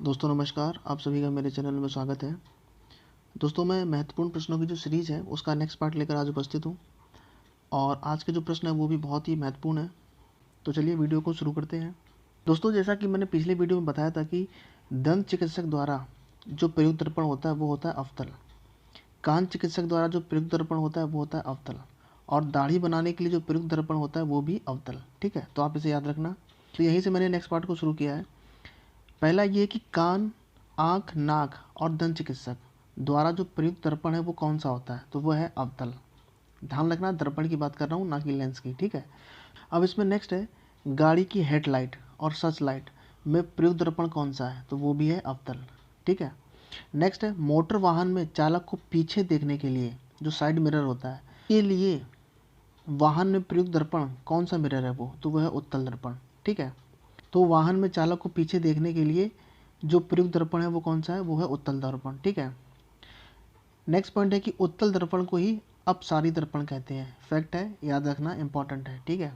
दोस्तों नमस्कार, आप सभी का मेरे चैनल में स्वागत है। दोस्तों मैं महत्वपूर्ण प्रश्नों की जो सीरीज़ है उसका नेक्स्ट पार्ट लेकर आज उपस्थित हूँ और आज के जो प्रश्न है वो भी बहुत ही महत्वपूर्ण है। तो चलिए वीडियो को शुरू करते हैं। दोस्तों जैसा कि मैंने पिछले वीडियो में बताया था कि दंत चिकित्सक द्वारा जो प्रयुक्त दर्पण होता है वो होता है अवतल। कान चिकित्सक द्वारा जो प्रयुक्त दर्पण होता है वो होता है अवतल और दाढ़ी बनाने के लिए जो प्रयुक्त दर्पण होता है वो भी अवतल। ठीक है, तो आप इसे याद रखना। तो यहीं से मैंने नेक्स्ट पार्ट को शुरू किया है। पहला ये कि कान, आँख, नाक और दंत चिकित्सक द्वारा जो प्रयुक्त दर्पण है वो कौन सा होता है, तो वो है अवतल। ध्यान रखना, दर्पण की बात कर रहा हूँ ना कि लेंस की। ठीक है, अब इसमें नेक्स्ट है गाड़ी की हेडलाइट और सर्च लाइट में प्रयुक्त दर्पण कौन सा है, तो वो भी है अवतल। ठीक है, नेक्स्ट है मोटर वाहन में चालक को पीछे देखने के लिए जो साइड मिरर होता है के लिए वाहन में प्रयुक्त दर्पण कौन सा मिरर है वो, तो वो है उत्तल दर्पण। ठीक है, तो वाहन में चालक को पीछे देखने के लिए जो प्रयुक्त दर्पण है वो कौन सा है, वो है उत्तल दर्पण। ठीक है, नेक्स्ट पॉइंट है कि उत्तल दर्पण को ही अपसारी दर्पण कहते हैं। फैक्ट है, याद रखना, इंपॉर्टेंट है। ठीक है,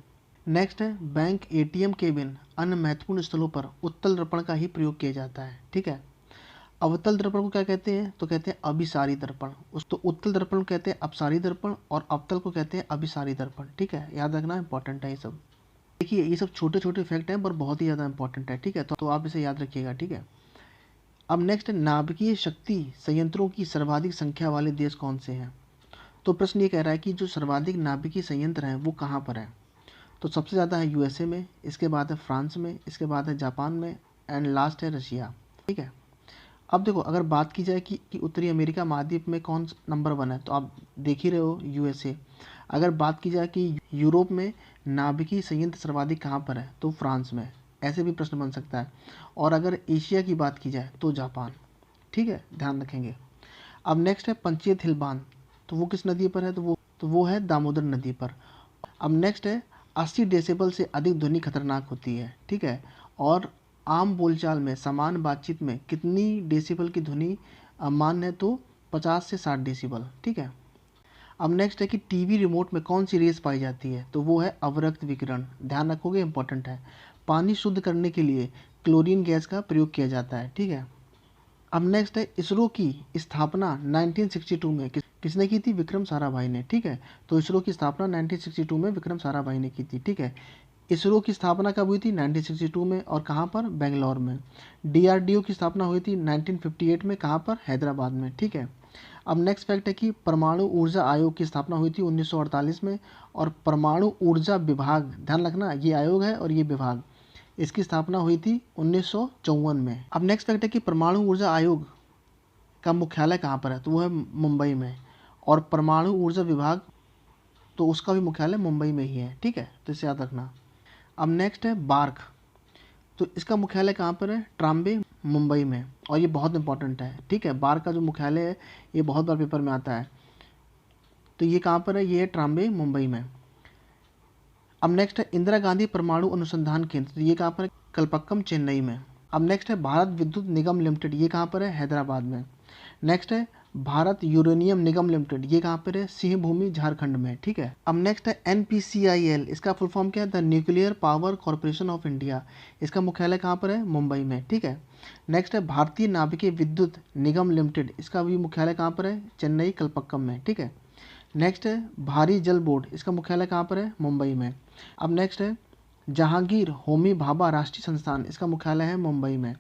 नेक्स्ट है बैंक, एटीएम केबिन, अन्य महत्वपूर्ण स्थलों पर उत्तल दर्पण का ही प्रयोग किया जाता है। ठीक है, अवतल दर्पण को क्या कहते हैं, तो कहते हैं अभिसारी दर्पण। उस तो उत्तल दर्पण को कहते हैं अपसारी दर्पण और अवतल को कहते हैं अभिसारी दर्पण। ठीक है, याद रखना, इंपॉर्टेंट है ये सब। देखिए ये सब छोटे छोटे फैक्ट हैं पर बहुत ही ज़्यादा इंपॉर्टेंट है। ठीक है, तो आप इसे याद रखिएगा। ठीक है, अब नेक्स्ट है नाभिकीय शक्ति संयंत्रों की सर्वाधिक संख्या वाले देश कौन से हैं। तो प्रश्न ये कह रहा है कि जो सर्वाधिक नाभिकीय संयंत्र हैं वो कहाँ पर है। तो सबसे ज़्यादा है यूएसए में, इसके बाद है फ्रांस में, इसके बाद है जापान में एंड लास्ट है रशिया। ठीक है, अब देखो अगर बात की जाए कि उत्तरी अमेरिका महाद्वीप में कौन नंबर 1 है, तो आप देख ही रहे हो यूएसए। अगर बात की जाए कि यूरोप में नाभिकीय संयंत्र सर्वाधिक कहाँ पर है, तो फ्रांस में। ऐसे भी प्रश्न बन सकता है। और अगर एशिया की बात की जाए तो जापान। ठीक है, ध्यान रखेंगे। अब नेक्स्ट है पंचेत हिल बांध, तो वो किस नदी पर है, तो वो है दामोदर नदी पर। अब नेक्स्ट है 80 डेसिबल से अधिक ध्वनि खतरनाक होती है। ठीक है, और आम बोलचाल में समान बातचीत में कितनी डेसिबल की ध्वनि मान्य है, तो 50 से 60 डेसिबल। ठीक है, अब नेक्स्ट है कि टीवी रिमोट में कौन सी रेस पाई जाती है, तो वो है अवरक्त विकिरण। ध्यान रखोगे, इंपॉर्टेंट है। पानी शुद्ध करने के लिए क्लोरीन गैस का प्रयोग किया जाता है। ठीक है, अब नेक्स्ट है इसरो की स्थापना 1962 में किसने की थी, विक्रम साराभाई ने। ठीक है, तो इसरो की स्थापना 1962 में विक्रम साराभाई ने की थी। ठीक है, इसरो की स्थापना कब हुई थी, 1962 में, और कहाँ पर, बेंगलोर में। डीआरडीओ की स्थापना हुई थी 1958 में, कहाँ पर, हैदराबाद में। ठीक है, अब नेक्स्ट फैक्ट है कि परमाणु ऊर्जा आयोग की स्थापना हुई थी 1948 में और परमाणु ऊर्जा विभाग, ध्यान रखना ये आयोग है और ये विभाग, इसकी स्थापना हुई थी 1954 में। अब नेक्स्ट फैक्ट है कि परमाणु ऊर्जा आयोग का मुख्यालय कहाँ पर है, तो वो है मुंबई में। और परमाणु ऊर्जा विभाग, तो उसका भी मुख्यालय मुंबई में ही है। ठीक है, तो इसे याद रखना। अब नेक्स्ट है बार्क, तो इसका मुख्यालय कहाँ पर है, ट्राम्बे, मुंबई में। और ये बहुत इंपॉर्टेंट है। ठीक है, बार्क का जो मुख्यालय है ये बहुत बार पेपर में आता है, तो ये कहाँ पर है, ये है ट्राम्बे, मुंबई में। अब नेक्स्ट है इंदिरा गांधी परमाणु अनुसंधान केंद्र, तो ये कहाँ पर है, कलपक्कम, चेन्नई में। अब नेक्स्ट है भारत विद्युत निगम लिमिटेड, ये कहाँ पर है, हैदराबाद में। नेक्स्ट है भारत यूरेनियम निगम लिमिटेड, ये कहाँ पर है, सिंहभूमि, झारखंड में। ठीक है, अब नेक्स्ट है NPCIL, इसका फुल फॉर्म क्या है, the nuclear power corporation of India, इसका मुख्यालय कहाँ पर है, मुंबई में। ठीक है, नेक्स्ट है भारतीय नाभिकीय विद्युत निगम लिमिटेड, इसका भी मुख्यालय कहाँ पर है, चेन्नई, कलपक्कम में। ठीक है, नेक्स्ट है भारी जल बोर्ड, इसका मुख्यालय कहाँ पर है, मुंबई में। अब नेक्स्ट है जहांगीर होमी भाभा राष्ट्रीय संस्थान, इसका मुख्यालय है मुंबई में।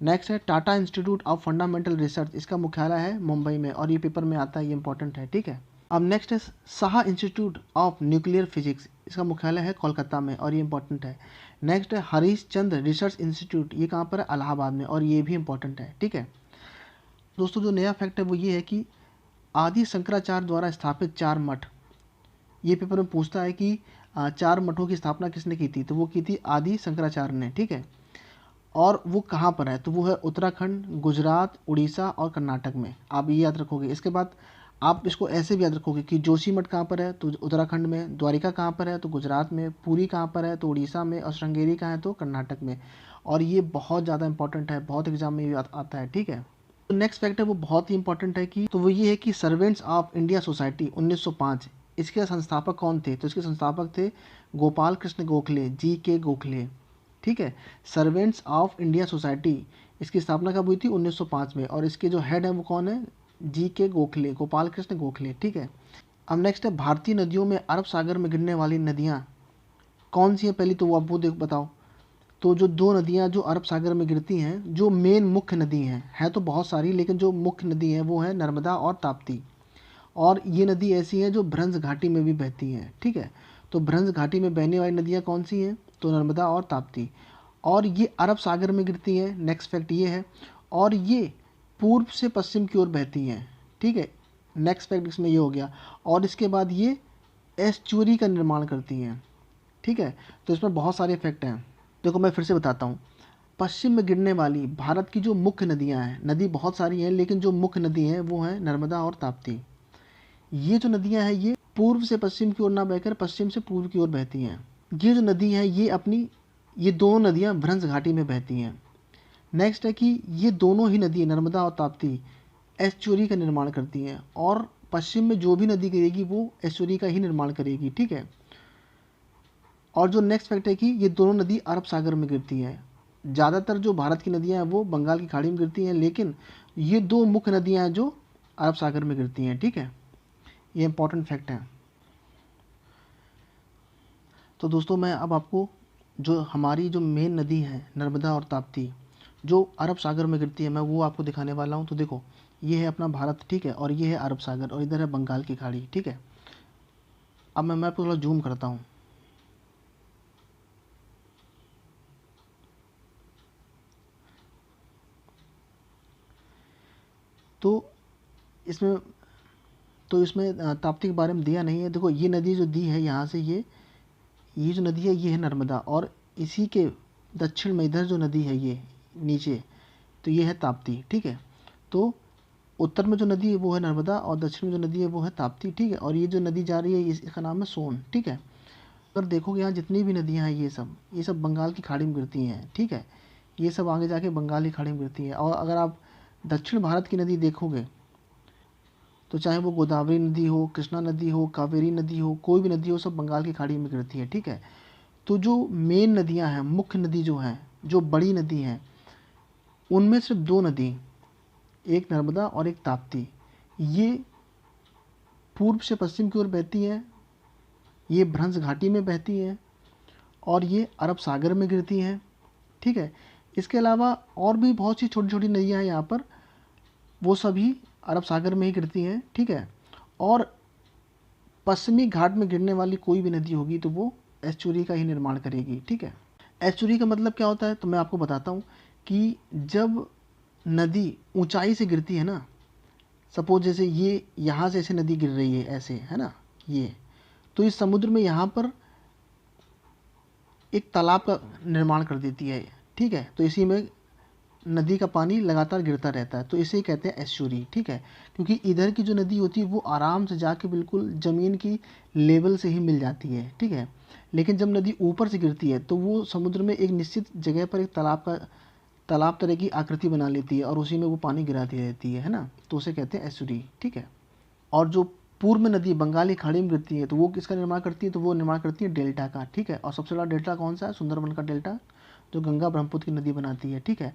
नेक्स्ट है Tata institute of fundamental research, इसका मुख्यालय है मुंबई में और ये पेपर में आता है, ये इंपॉर्टेंट है। ठीक है, अब नेक्स्ट है Shah institute of nuclear physics, इसका मुख्यालय है कोलकाता में और ये इंपॉर्टेंट है। नेक्स्ट है हरीश चंद्र रिसर्च इंस्टीट्यूट, ये कहाँ पर है, इलाहाबाद में, और ये भी इंपॉर्टेंट है। ठीक है दोस्तों, जो नया फैक्ट है वो ये है कि आदि शंकराचार्य द्वारा स्थापित 4 मठ, ये पेपर में पूछता है कि 4 मठों की स्थापना किसने की थी, तो वो की थी आदि शंकराचार्य ने। ठीक है, और वो कहाँ पर है, तो वो है उत्तराखंड, गुजरात, उड़ीसा और कर्नाटक में। आप ये याद रखोगे। इसके बाद आप इसको ऐसे भी याद रखोगे कि जोशीमठ कहाँ पर है, तो उत्तराखंड में। द्वारिका कहाँ पर है, तो गुजरात में। पुरी कहाँ पर है, तो उड़ीसा में। और श्रृंगेरी कहाँ है, तो कर्नाटक में। और ये बहुत ज़्यादा इंपॉर्टेंट है, बहुत एग्जाम में भी आता है। ठीक है, तो नेक्स्ट फैक्ट है वो बहुत ही इंपॉर्टेंट है कि, तो वो ये है कि सर्वेंट्स ऑफ इंडिया सोसाइटी 1905, इसके संस्थापक कौन थे, तो इसके संस्थापक थे गोपाल कृष्ण गोखले, GK गोखले। ठीक है, सर्वेंट्स ऑफ इंडिया सोसाइटी इसकी स्थापना कब हुई थी? 1905 में। और इसके जो हेड है वो कौन है? GK गोखले, गोपाल कृष्ण गोखले, ठीक है। अब नेक्स्ट है भारतीय नदियों में अरब सागर में गिरने वाली नदियाँ कौन सी हैं? पहली तो वो आप वो देख बताओ। तो जो दो नदियाँ जो अरब सागर में गिरती हैं, जो मेन मुख्य नदी हैं, है तो बहुत सारी, लेकिन जो मुख्य नदी है वो है नर्मदा और ताप्ती। और ये नदी ऐसी है जो भ्रंश घाटी में भी बहती हैं, ठीक है। तो भ्रंश घाटी में बहने वाली नदियाँ कौन सी हैं? तो नर्मदा और ताप्ती। और ये अरब सागर में गिरती हैं, नेक्स्ट फैक्ट ये है। और ये पूर्व से पश्चिम की ओर बहती हैं, ठीक है। नेक्स्ट फैक्ट इसमें ये हो गया। और इसके बाद ये एस्चुरी का निर्माण करती हैं, ठीक है। तो इसमें बहुत सारे फैक्ट हैं। देखो मैं फिर से बताता हूँ। पश्चिम में गिरने वाली भारत की जो मुख्य नदियाँ हैं, नदी बहुत सारी हैं लेकिन जो मुख्य नदी हैं वो हैं नर्मदा और ताप्ती। ये जो नदियाँ हैं ये पूर्व से पश्चिम की ओर ना बहकर पश्चिम से पूर्व की ओर बहती हैं। ये जो नदी है ये दोनों नदियाँ भ्रंश घाटी में बहती हैं। नेक्स्ट है कि ये दोनों ही नदी नर्मदा और ताप्ती एस्चुरी का निर्माण करती हैं, और पश्चिम में जो भी नदी गिरेगी वो एस्चुरी का ही निर्माण करेगी, ठीक है। और जो नेक्स्ट फैक्ट है कि ये दोनों नदी अरब सागर में गिरती हैं। ज़्यादातर जो भारत की नदियाँ हैं वो बंगाल की खाड़ी में गिरती हैं, लेकिन ये दो मुख्य नदियाँ हैं जो अरब सागर में गिरती हैं, ठीक है। ये इंपॉर्टेंट फैक्ट है। तो दोस्तों मैं अब आपको जो हमारी जो मेन नदी है नर्मदा और ताप्ती जो अरब सागर में गिरती है मैं वो आपको दिखाने वाला हूँ। तो देखो ये है अपना भारत, ठीक है, और ये है अरब सागर, और इधर है बंगाल की खाड़ी, ठीक है। अब मैं मैप को थोड़ा जूम करता हूँ। तो इसमें ताप्ती के बारे में दिया नहीं है। देखो ये नदी जो दी है यहाँ से ये जो नदी है ये है नर्मदा, और इसी के दक्षिण में इधर जो नदी है ये नीचे, तो ये है ताप्ती, ठीक है। तो उत्तर में जो नदी है वो है नर्मदा और दक्षिण में जो नदी है वो है ताप्ती, ठीक है। और ये जो नदी जा रही है इसका नाम है सोन, ठीक है। अगर देखोगे यहाँ जितनी भी नदियाँ हैं ये सब बंगाल की खाड़ी में गिरती हैं, ठीक है। ये सब आगे जाके बंगाल की खाड़ी में गिरती हैं। और अगर आप दक्षिण भारत की नदी देखोगे तो चाहे वो गोदावरी नदी हो, कृष्णा नदी हो, कावेरी नदी हो, कोई भी नदी हो, सब बंगाल की खाड़ी में गिरती है, ठीक है। तो जो मेन नदियां हैं, मुख्य नदी जो हैं, जो बड़ी नदी हैं, उनमें सिर्फ दो नदी, एक नर्मदा और एक ताप्ती, ये पूर्व से पश्चिम की ओर बहती हैं, ये भ्रंश घाटी में बहती हैं, और ये अरब सागर में गिरती हैं, ठीक है। इसके अलावा और भी बहुत सी छोटी छोटी नदियाँ हैं यहाँ पर, वो सभी अरब सागर में ही गिरती हैं, ठीक है। और पश्चिमी घाट में गिरने वाली कोई भी नदी होगी तो वो एस्चुरी का ही निर्माण करेगी, ठीक है। एस्चुरी का मतलब क्या होता है तो मैं आपको बताता हूँ कि जब नदी ऊंचाई से गिरती है ना, सपोज जैसे ये यहाँ से ऐसे नदी गिर रही है ऐसे, है ना, ये तो इस समुद्र में यहाँ पर एक तालाब का निर्माण कर देती है, ठीक है। तो इसी में नदी का पानी लगातार गिरता रहता है, तो इसे कहते हैं एस्चुरी, ठीक है। क्योंकि इधर की जो नदी होती है वो आराम से जाके बिल्कुल ज़मीन की लेवल से ही मिल जाती है, ठीक है। लेकिन जब नदी ऊपर से गिरती है तो वो समुद्र में एक निश्चित जगह पर एक तालाब तरह की आकृति बना लेती है और उसी में वो पानी गिराती रहती है ना, तो उसे कहते हैं एस्चुरी, ठीक है। और जो पूर्व में नदी बंगाली खाड़ी में गिरती है तो वो किसका निर्माण करती है? तो वो निर्माण करती है डेल्टा का, ठीक है। और सबसे बड़ा डेल्टा कौन सा है? सुंदरबन का डेल्टा, जो गंगा ब्रह्मपुत्र की नदी बनाती है, ठीक है।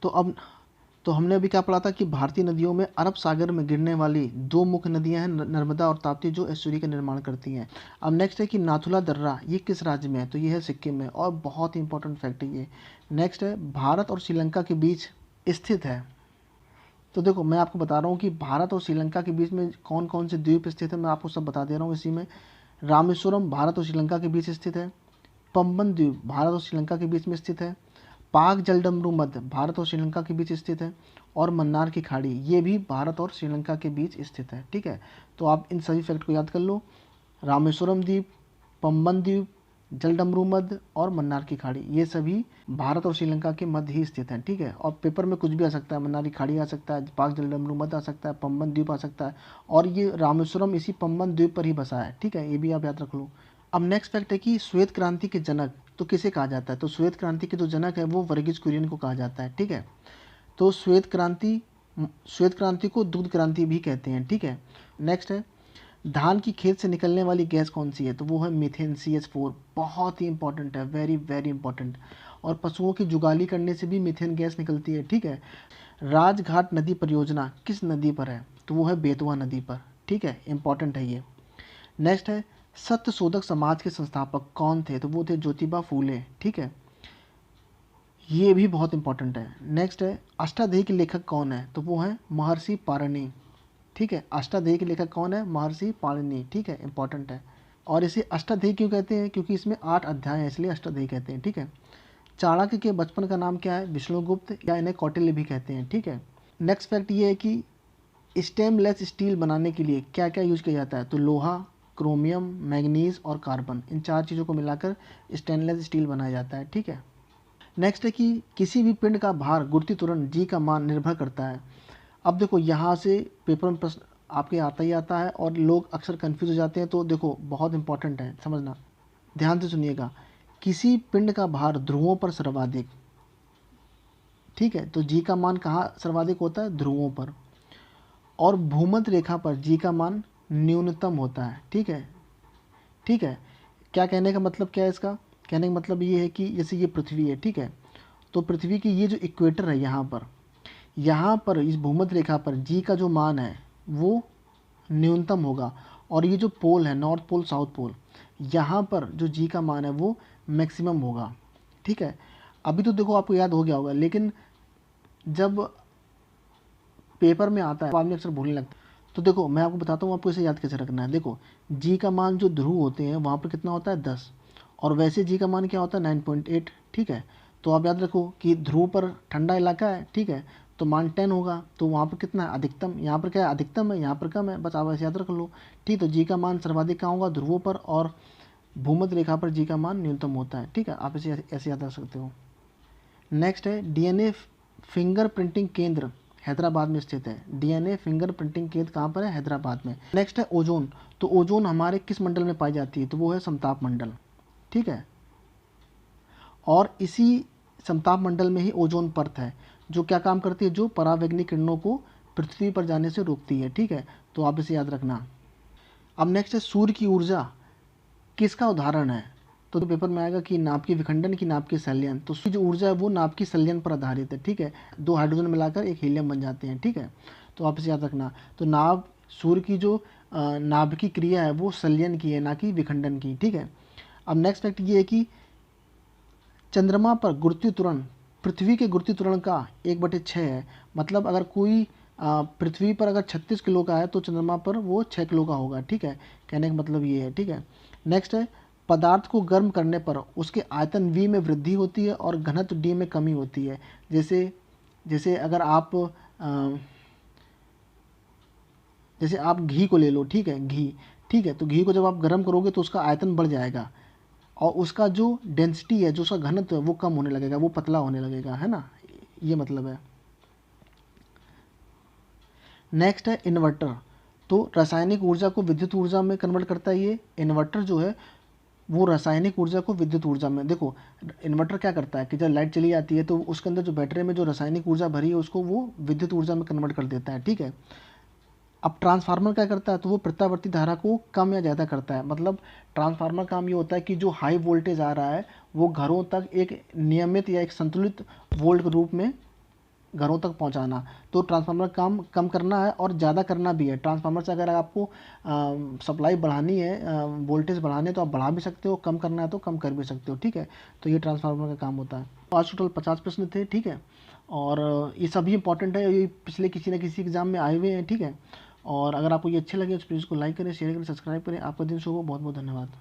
तो हमने अभी क्या पढ़ा था कि भारतीय नदियों में अरब सागर में गिरने वाली दो मुख्य नदियां हैं नर्मदा और ताप्ती, जो एस्चुरी का निर्माण करती हैं। अब नेक्स्ट है कि नाथुला दर्रा ये किस राज्य में है? तो ये है सिक्किम में, और बहुत ही इंपॉर्टेंट फैक्ट है ये। नेक्स्ट है भारत और श्रीलंका के बीच स्थित है। तो देखो मैं आपको बता रहा हूँ कि भारत और श्रीलंका के बीच में कौन कौन से द्वीप स्थित है, मैं आपको सब बता दे रहा हूँ इसी में। रामेश्वरम भारत और श्रीलंका के बीच स्थित है, पंबन द्वीप भारत और श्रीलंका के बीच में स्थित है, पाक जलडमरू मध्य भारत और श्रीलंका के बीच स्थित है, और मन्नार की खाड़ी ये भी भारत और श्रीलंका के बीच स्थित है, ठीक है। तो आप इन सभी फैक्ट को याद कर लो, रामेश्वरम द्वीप, पंबन द्वीप, जलडमरू मध्य और मन्नार की खाड़ी ये सभी भारत और श्रीलंका के मध्य ही स्थित हैं, ठीक है। और पेपर में कुछ भी आ सकता है, मन्नार की खाड़ी आ सकता है, पाक जलडमरू मध्य आ सकता है, पंबन द्वीप आ सकता है, और ये रामेश्वरम इसी पंबन द्वीप पर ही बसा है, ठीक है। ये भी आप याद रख लो। अब नेक्स्ट फैक्ट है कि श्वेत क्रांति के जनक तो किसे कहा जाता है? तो श्वेत क्रांति के जो जनक है वो वर्गीज कुरियन को कहा जाता है, ठीक है। तो श्वेत क्रांति को दुग्ध क्रांति भी कहते हैं, ठीक है। नेक्स्ट है धान की खेत से निकलने वाली गैस कौन सी है? तो वो है मीथेन, CH4। बहुत ही इंपॉर्टेंट है, वेरी वेरी इंपॉर्टेंट। और पशुओं की जुगाली करने से भी मीथेन गैस निकलती है, ठीक है। राजघाट नदी परियोजना किस नदी पर है? तो वो है बेतवा नदी पर, ठीक है, इंपॉर्टेंट है ये। नेक्स्ट है सत्यशोधक समाज के संस्थापक कौन थे? तो वो थे ज्योतिबा फूले, ठीक है, ये भी बहुत इंपॉर्टेंट है। नेक्स्ट है अष्टाध्यायी के लेखक कौन है? तो वो है महर्षि पाणिनि, ठीक है। अष्टाध्यायी के लेखक कौन है? महर्षि पाणिनि, ठीक है, इंपॉर्टेंट है। और इसे अष्टाध्यायी क्यों कहते हैं? क्योंकि इसमें 8 अध्याय हैं, इसलिए अष्टाध्यायी कहते हैं, ठीक है। चाणक्य के बचपन का नाम क्या है? विष्णुगुप्त, या इन्हें कौटिल्य भी कहते हैं, ठीक है। नेक्स्ट फैक्ट ये है कि स्टेनलेस स्टील बनाने के लिए क्या क्या यूज किया जाता है? तो लोहा, क्रोमियम, मैग्नीज और कार्बन, इन 4 चीज़ों को मिलाकर स्टेनलेस स्टील बनाया जाता है, ठीक है। नेक्स्ट है कि किसी भी पिंड का भार गुरुत्व त्वरण जी का मान निर्भर करता है। अब देखो यहाँ से पेपर में प्रश्न आपके आता ही आता है और लोग अक्सर कंफ्यूज हो जाते हैं, तो देखो बहुत इंपॉर्टेंट है, समझना, ध्यान से सुनिएगा। किसी पिंड का भार ध्रुवों पर सर्वाधिक, ठीक है, तो जी का मान कहाँ सर्वाधिक होता है? ध्रुवों पर। और भूमध्य रेखा पर जी का मान न्यूनतम होता है, ठीक है, ठीक है। क्या कहने का मतलब क्या है इसका? कहने का मतलब ये है कि जैसे ये पृथ्वी है, ठीक है, तो पृथ्वी की ये जो इक्वेटर है यहाँ पर इस भूमध्य रेखा पर जी का जो मान है वो न्यूनतम होगा। और ये जो पोल है, नॉर्थ पोल साउथ पोल, यहाँ पर जो जी का मान है वो मैक्सिमम होगा, ठीक है। अभी तो देखो आपको याद हो गया होगा, लेकिन जब पेपर में आता है तो आदमी अक्सर भूलने लगता है। तो देखो मैं आपको बताता हूँ आपको इसे याद कैसे रखना है। देखो जी का मान जो ध्रुव होते हैं वहाँ पर कितना होता है? 10। और वैसे जी का मान क्या होता है? 9.8, ठीक है। तो आप याद रखो कि ध्रुव पर ठंडा इलाका है, ठीक है, तो मान 10 होगा, तो वहाँ पर कितना है? अधिकतम। यहाँ पर क्या है? अधिकतम है, यहाँ पर कम है, बस आप ऐसे याद रख लो, ठीक। तो जी का मान सर्वाधिक कहाँ होगा? ध्रुवों पर, और भूमध्य रेखा पर जी का मान न्यूनतम होता है, ठीक है, आप इसे ऐसे याद रख सकते हो। नेक्स्ट है डीएनए फिंगर प्रिंटिंग केंद्र हैदराबाद में स्थित है। डीएनए फिंगर प्रिंटिंग केंद्र कहाँ पर है? हैदराबाद में। नेक्स्ट है ओजोन। तो ओजोन हमारे किस मंडल में पाई जाती है? तो वो है समताप मंडल, ठीक है। और इसी समताप मंडल में ही ओजोन परत है, जो क्या काम करती है? जो परावैंगनिक किरणों को पृथ्वी पर जाने से रोकती है, ठीक है, तो आप इसे याद रखना। अब नेक्स्ट है सूर्य की ऊर्जा किसका उदाहरण है? तो पेपर में आएगा कि नाभिकीय विखंडन की नाभिकीय संलयन। तो सूर्य जो ऊर्जा है वो नाभिकीय संलयन पर आधारित है, ठीक है, 2 हाइड्रोजन मिलाकर एक हीलियम बन जाते हैं, ठीक है, तो आप इसे याद रखना। तो सूर्य की जो नाभिकीय क्रिया है वो संलयन की है, ना कि विखंडन की, ठीक है। अब नेक्स्ट फैक्ट ये है कि चंद्रमा पर गुरुत्वीय त्वरण पृथ्वी के गुरुत्वीय त्वरण का 1/6 है। मतलब अगर कोई पृथ्वी पर अगर 36 किलो का है तो चंद्रमा पर वो 6 किलो का होगा, ठीक है, कहने का मतलब ये है, ठीक है। नेक्स्ट है पदार्थ को गर्म करने पर उसके आयतन V में वृद्धि होती है और घनत्व D में कमी होती है। जैसे जैसे अगर आप जैसे आप घी को ले लो, ठीक है, घी, ठीक है, तो घी को जब आप गर्म करोगे तो उसका आयतन बढ़ जाएगा और उसका जो डेंसिटी है, जो उसका घनत्व है वो कम होने लगेगा, वो पतला होने लगेगा, है ना, ये मतलब है। नेक्स्ट है इन्वर्टर। तो रासायनिक ऊर्जा को विद्युत ऊर्जा में कन्वर्ट करता है ये इन्वर्टर जो है, वो रासायनिक ऊर्जा को विद्युत ऊर्जा में। देखो इन्वर्टर क्या करता है कि जब लाइट चली जाती है तो उसके अंदर जो बैटरी में जो रासायनिक ऊर्जा भरी है उसको वो विद्युत ऊर्जा में कन्वर्ट कर देता है, ठीक है। अब ट्रांसफार्मर क्या करता है? तो वो प्रत्यावर्ती धारा को कम या ज़्यादा करता है। मतलब ट्रांसफार्मर काम ये होता है कि जो हाई वोल्टेज आ रहा है वो घरों तक एक नियमित या एक संतुलित वोल्ट के रूप में घरों तक पहुंचाना। तो ट्रांसफार्मर काम कम करना है और ज़्यादा करना भी है। ट्रांसफार्मर से अगर आपको सप्लाई बढ़ानी है, वोल्टेज बढ़ाने, तो आप बढ़ा भी सकते हो, कम करना है तो कम कर भी सकते हो, ठीक है। तो ये ट्रांसफार्मर का काम होता है। तो आज टोटल 50 प्रश्न थे, ठीक है, और ये सभी इंपॉर्टेंट है, ये पिछले किसी न किसी एग्जाम में आए हुए हैं, ठीक है। और अगर आपको ये अच्छे लगे तो प्लीज़ को लाइक करें, शेयर करें, सब्सक्राइब करें। आपका दिन शुभ हो, बहुत बहुत धन्यवाद।